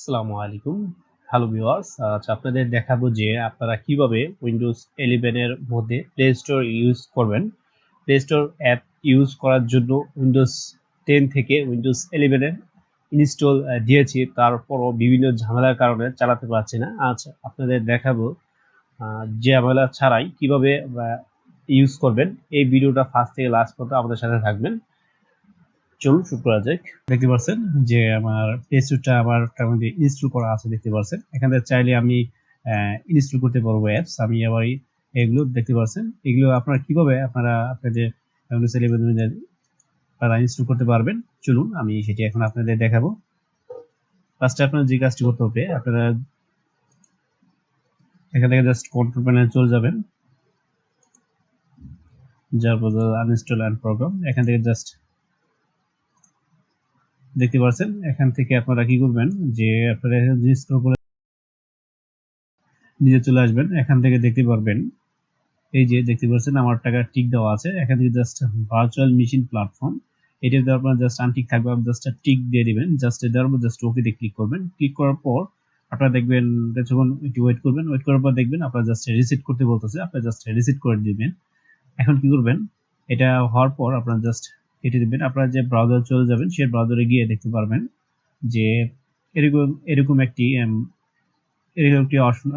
আসসালামু আলাইকুম। Hello viewers, আজ আপনাদের দেখাবো যে আপনারা কিভাবে উইন্ডোজ 11 এর মধ্যে প্লে স্টোর ইউজ করবেন। প্লে স্টোর অ্যাপ ইউজ করার জন্য উইন্ডোজ 10 থেকে উইন্ডোজ 11 এর ইনস্টল দিয়েছি, তারপরও বিভিন্ন ঝামেলার কারণে চালাতে পারছি না। আজ আপনাদের দেখাবো ঝামেলা ছাড়াই কিভাবে ইউজ করবেন। এই ভিডিওটা ফার্স্ট থেকে লাস্ট পর্যন্ত আমাদের সাথে থাকবেন। চলুন শুরু করা যাক। দেখতে পাচ্ছেন যে আমার প্লে স্টোরটা আমার মধ্যে ইনস্টল করা আছে। দেখতে পাচ্ছেন এখান থেকে চাইলে আমি ইনস্টল করতে পারবো অ্যাপস। আমি আবার এগুলো দেখতে পাচ্ছেন, এগুলো আপনারা কিভাবে আপনাদের আপনারা ইনস্টল করতে পারবেন। চলুন আমি সেটি এখন আপনাদের দেখাবো। ফার্স্টে আপনারা যে কাজটি করতে হবে, আপনারা এখান থেকে জাস্ট কন্ট্রোল প্যানেলে চলে যাবেন, যার পর আনইনস্টল এন্ড প্রোগ্রাম। এখান থেকে জাস্ট দেখতে পাচ্ছেন, এখান থেকে আপনারা কি করবেন যে আপনারা ইনস্টল করে নিচে চলে আসবেন। এখান থেকে দেখতে পারবেন, এই যে দেখতে পাচ্ছেন আমার টাকা টিক দেওয়া আছে। এখান থেকে জাস্ট ভার্চুয়াল মেশিন প্ল্যাটফর্ম, এটাতে আপনার জাস্ট আনটিক থাকবে, আপনি জাস্ট টিক দিয়ে দিবেন। জাস্ট দেওয়ার পর জাস্ট ওকে তে ক্লিক করবেন। ক্লিক করার পর আপনারা দেখবেন যখন একটু ওয়েট করবেন, ওয়েট করার পর দেখবেন আপনারা জাস্ট রিসেট করতে বলতেছে, আপনারা জাস্ট রিসেট করে দিবেন। এখন কি করবেন, এটা হওয়ার পর আপনারা জাস্ট কেটে দিবেন। আপনারা যে ব্রাউজার চলে যাবেন, সেই ব্রাউজারে গিয়ে দেখতে পারবেন যে এরকম একটি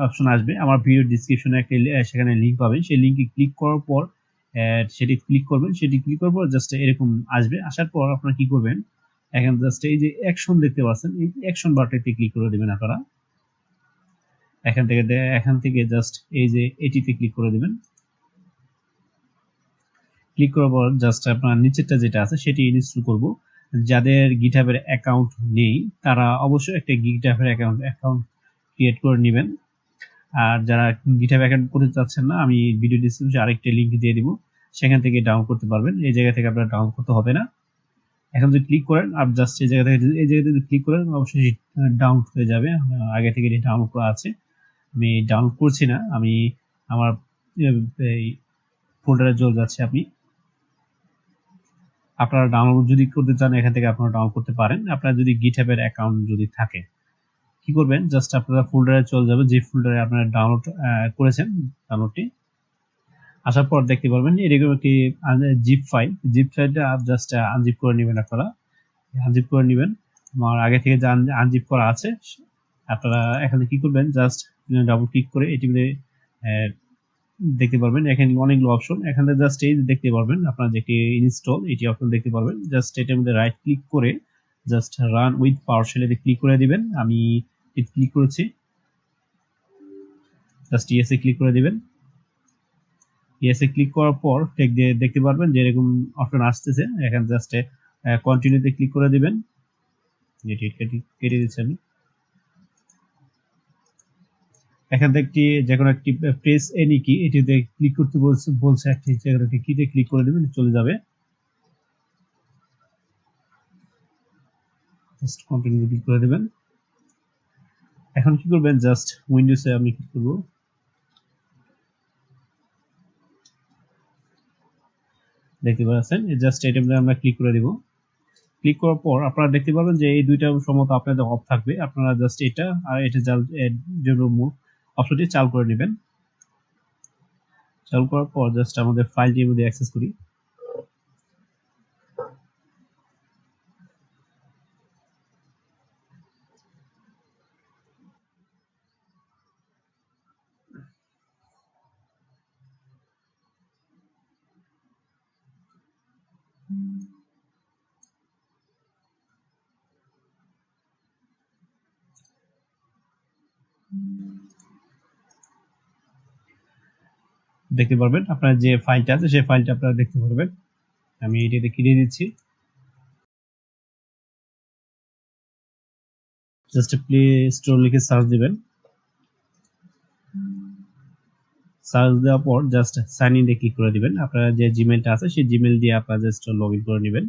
অপশন আসবে। আমার ভিডিও ডিসক্রিপশনে একটা সেখানে লিংক পাবেন, সেই লিংকে ক্লিক করার পর সেটি ক্লিক করবেন। সেটি ক্লিক করার পর জাস্ট এরকম আসবে। আসার পর আপনারা কি করবেন, এখন জাস্ট এই যে অ্যাকশন দেখতে পাচ্ছেন, এই অ্যাকশন বারটাতে ক্লিক করে দিবেন। আপনারা এখান থেকে জাস্ট এই যে এটিতে ক্লিক করে দিবেন। ক্লিক করার পর জাস্ট আপনার নিচেরটা যেটা আছে সেটি ইনস্টল করব। যাদের গিটহাবের অ্যাকাউন্ট নেই তারা অবশ্যই একটা গিটহাবের অ্যাকাউন্ট ক্রিয়েট করে নেবেন। আর যারা গিটহাব অ্যাকাউন্ট করতে চাচ্ছেন না, আমি ভিডিও ডেসক্রিপশনে আরেকটা লিংক দিয়ে দিব, সেখান থেকে ডাউনলোড করতে পারবেন। এই জায়গা থেকে আপনারা ডাউনলোড করতে হবে না। এখন যদি ক্লিক করেন আর জাস্ট এই জায়গাতে যদি ক্লিক করেন অবশ্যই ডাউনলোড হয়ে যাবে। আগে থেকে এটি ডাউনলোড করা আছে, আমি ডাউনলোড করছি না, আমি আমার এই ফোল্ডারে চলে যাচ্ছে। আপনারা ডাউনলোড যদি করতে চান এখান থেকে আপনারা ডাউনলোড করতে পারেন। আপনারা যদি গিটহাবের অ্যাকাউন্ট যদি থাকে, কি করবেন, জাস্ট আপনারা ফোল্ডারে চলে যাবেন, যে ফোল্ডারে আপনারা ডাউনলোড করেছেন। ডাউনলোডটি আসার পর দেখতে পারবেন এরকম একটি জিপ ফাইলটা জাস্ট আনজিপ করে নেবেন। আপনারা আনজিপ করে নেবেন। আমার আগে থেকে যে আনজিপ করা আছে, আপনারা এখানে কি করবেন, জাস্ট ডাবল ক্লিক করে এটি দেখতে পারবেন এখানে অনেকগুলো অপশন। এখানে জাস্ট এই দেখতে পারবেন আপনারা যেটি ইনস্টল, এটি অপশন দেখতে পারবেন। জাস্ট এটার মধ্যে রাইট ক্লিক করে just run with PowerShell A click করে দিবেন। আমি ক্লিক করেছি, জাস্ট ইয়েস এ ক্লিক করে দিবেন। ইয়েস এ ক্লিক করার পর দেখতে পারবেন যে এরকম অপশন আসতেছে। এখানে জাস্ট কন্টিনিউতে ক্লিক করে দিবেন। এটি কেটে দিচ্ছি আমি। এখান থেকে যে কোনো একটি প্রেস এনি কি, এটিতে ক্লিক করতে বলছে একটি জায়গাতে কিতে ক্লিক করে দিবেন, চলে যাবে। জাস্ট কন্টিনিউ ক্লিক করে দিবেন। এখন কি করবেন, জাস্ট উইন্ডোজে আমি ক্লিক করব। দেখতে পাচ্ছেন জাস্ট এটা আমরা ক্লিক করে দিব। ক্লিক করার পর আপনারা দেখতে পাবেন যে এই দুইটা সম্ভবত আপনাদের অফ থাকবে। আপনারা জাস্ট এটা আর এটা অপশনটি চালু করে নেবেন। চালু করার পর জাস্ট আমাদের ফাইলটির মধ্যে অ্যাক্সেস করি। দেখতে পারবেন আপনার যে ফাইলটা আছে সেই ফাইলটা আপনারা দেখতে পারবেন। আমি এটাতে ক্লিক দিচ্ছি। জাস্ট প্লে স্টোর লিখে সার্চ দিবেন। সার্চ দেওয়ার পর জাস্ট সাইন ইন এ ক্লিক করে দিবেন। আপনারা যে জিমেইলটা আছে সেই জিমেইল দিয়ে আপনারা জাস্ট লগইন করে নেবেন।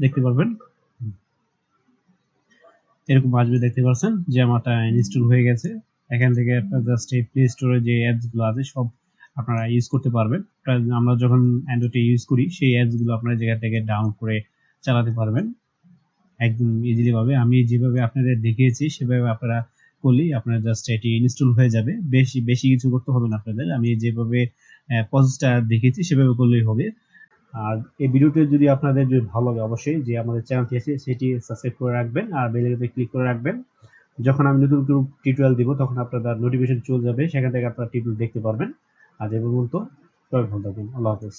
দেখতে পারবেন এরকম আসবে। দেখতে পাচ্ছেন যে আমারটা ইনস্টল হয়ে গেছে। এখান থেকে আপনারা জাস্ট এই প্লে স্টোরে যে অ্যাপস গুলো আছে সব আপনারা ইউজ করতে পারবেন। আমরা যখন অ্যান্ড্রয়েডে ইউজ করি সেই অ্যাপস গুলো আপনারা জায়গা থেকে ডাউনলোড করে চালাতে পারবেন একদম ইজিলি ভাবে। আমি যেভাবে আপনাদের দেখিয়েছি সেভাবে আপনারা করলেই আপনার জাস্ট এটি ইনস্টল হয়ে যাবে। বেশি বেশি কিছু করতে হবে না আপনাদের। আমি যেভাবে প্রসেসটা দেখিয়েছি সেভাবে করলেই হবে। আর এই ভিডিওটি যদি আপনাদের যদি ভালো লাগে অবশ্যই যে আমাদের চ্যানেলটি আছে সেটি সাবস্ক্রাইব করে রাখবেন আর বেল আইকনে ক্লিক করে রাখবেন। যখন আমি নতুন কোনো টিউটোরিয়াল দিব তখন আপনাদের নোটিফিকেশন চলে যাবে, সেখান থেকে আপনারা টিউটোরিয়াল দেখতে পারবেন। আজ এই পর্যন্ত, সবাই ভালো থাকবেন। আল্লাহ হাফেজ।